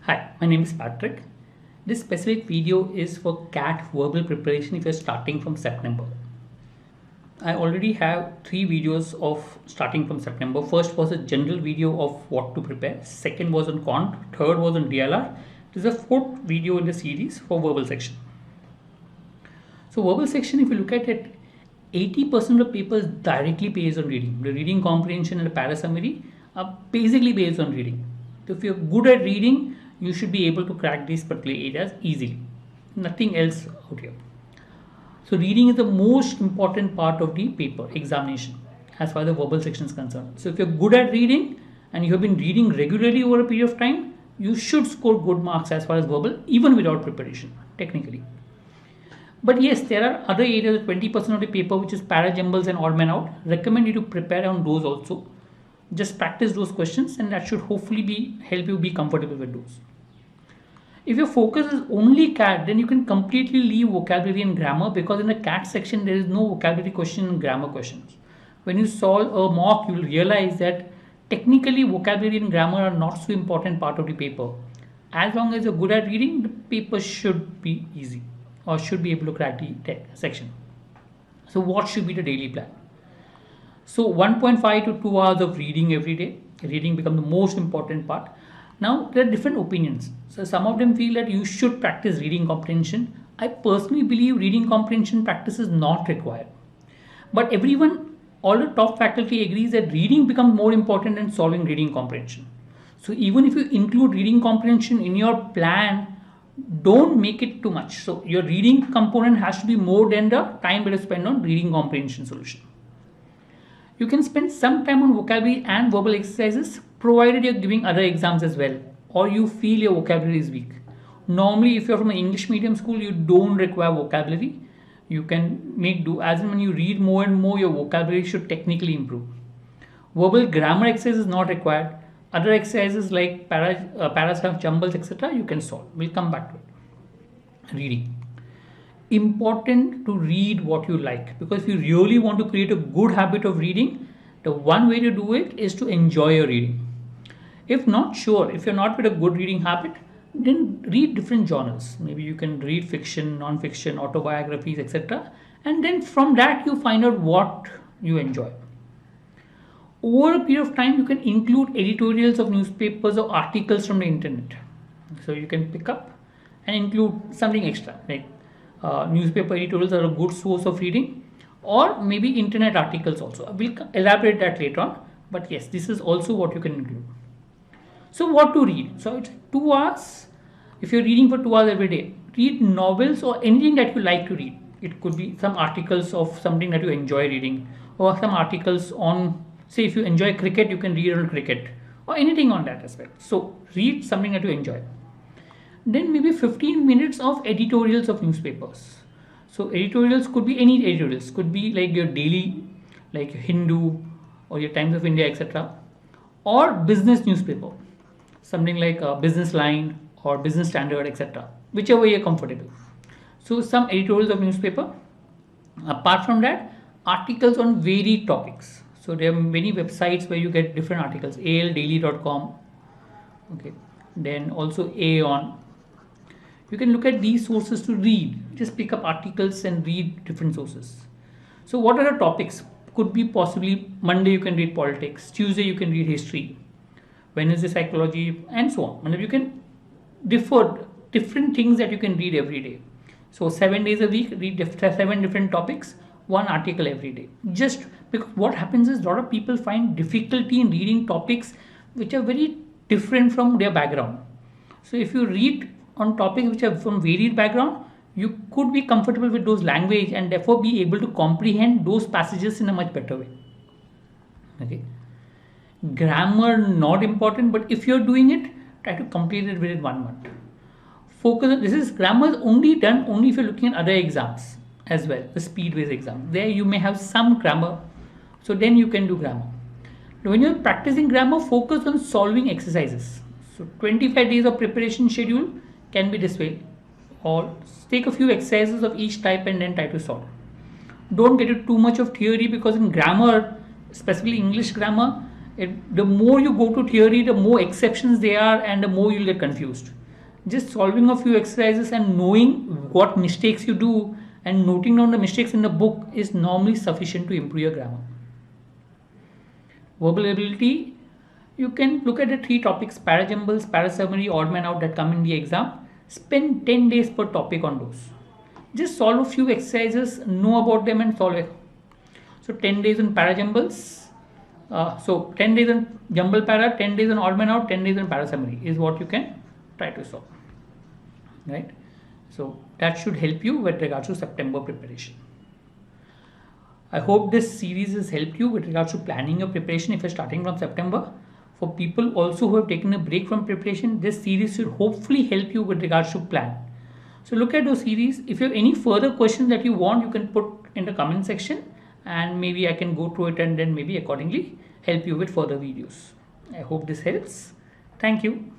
Hi, my name is Patrick. This specific video is for CAT verbal preparation if you're starting from September. I already have 3 videos of starting from September. First was a general video of what to prepare. Second was on quant. Third was on DLR. This is the fourth video in the series for verbal section. So verbal section, if you look at it, 80% of papers directly based on reading. The reading comprehension and the para summary are basically based on reading. So if you're good at reading, you should be able to crack these particular areas easily. Nothing else out here. So reading is the most important part of the paper examination as far as the verbal section is concerned. So if you're good at reading and you have been reading regularly over a period of time, you should score good marks as far as verbal even without preparation technically. But yes, there are other areas, 20% of the paper which is para jumbles and odd man out. Recommend you to prepare on those also. Just practice those questions and that should hopefully help you be comfortable with those. If your focus is only CAT, then you can completely leave vocabulary and grammar, because in the CAT section there is no vocabulary question and grammar questions. When you solve a mock, you will realize that technically vocabulary and grammar are not so important part of the paper. As long as you're good at reading, the paper should be easy or should be able to crack the section. So what should be the daily plan? So 1.5 to 2 hours of reading every day. Reading becomes the most important part. Now there are different opinions. So some of them feel that you should practice reading comprehension. I personally believe reading comprehension practice is not required. But everyone, all the top faculty agrees that reading becomes more important than solving reading comprehension. So even if you include reading comprehension in your plan, don't make it too much. So your reading component has to be more than the time that you spend on reading comprehension solution. You can spend some time on vocabulary and verbal exercises provided you're giving other exams as well or you feel your vocabulary is weak. Normally, if you're from an English medium school, you don't require vocabulary. You can make do, as and when you read more and more, your vocabulary should technically improve. Verbal grammar exercise is not required. Other exercises like paragraph jumbles, etc., you can solve. We'll come back to it. Reading. Important to read what you like, because if you really want to create a good habit of reading, the one way to do it is to enjoy your reading. If not sure, if you're not with a good reading habit, then read different genres. Maybe you can read fiction, non-fiction, autobiographies, etc. And then from that you find out what you enjoy. Over a period of time, you can include editorials of newspapers or articles from the internet. So you can pick up and include something extra, like newspaper editorials are a good source of reading, or maybe internet articles also. We'll elaborate that later on, but yes, this is also what you can include. So what to read? So it's 2 hours. If you're reading for 2 hours every day, read novels or anything that you like to read. It could be some articles of something that you enjoy reading, or some articles on, say if you enjoy cricket, you can read on cricket, or anything on that aspect. So read something that you enjoy. Then maybe 15 minutes of editorials of newspapers. So editorials could be any editorials, could be like your daily, like Hindu or your Times of India, etc. Or business newspaper, something like Business Line or Business Standard, etc. Whichever you're comfortable. So some editorials of newspaper. Apart from that, articles on varied topics. So there are many websites where you get different articles, aldaily.com, okay, then also Aeon. You can look at these sources to read. Just pick up articles and read different sources. So what are the topics? Could be possibly Monday you can read politics, Tuesday you can read history, Wednesday psychology, and so on. And you can different things that you can read every day. So 7 days a week, read 7 different topics, 1 article every day. Just because what happens is a lot of people find difficulty in reading topics which are very different from their background. So if you read on topics which are from varied background, you could be comfortable with those language and therefore be able to comprehend those passages in a much better way. Okay. Grammar not important, but if you're doing it, try to complete it within 1 month. Focus on, this is grammar is only done only if you're looking at other exams as well, the speed-based exam. There you may have some grammar, so then you can do grammar. When you're practicing grammar, focus on solving exercises. So 25 days of preparation schedule can be this way, or take a few exercises of each type and then try to solve. Don't get into too much of theory, because in grammar, especially English grammar, the more you go to theory, the more exceptions there are and the more you'll get confused. Just solving a few exercises and knowing what mistakes you do and noting down the mistakes in the book is normally sufficient to improve your grammar. Verbal ability, you can look at the three topics: parajumbles, parasummary, odd man out, that come in the exam. Spend 10 days per topic on those. Just solve a few exercises, know about them and solve it. So 10 days on parajumbles, so 10 days on jumble para, 10 days on odd man out, 10 days on parasummary is what you can try to solve, right? So that should help you with regards to September preparation. I hope this series has helped you with regards to planning your preparation if you're starting from September. For people also who have taken a break from preparation, this series should hopefully help you with regards to plan. So look at those series. If you have any further questions that you want, you can put in the comment section and maybe I can go through it and then maybe accordingly help you with further videos. I hope this helps. Thank you.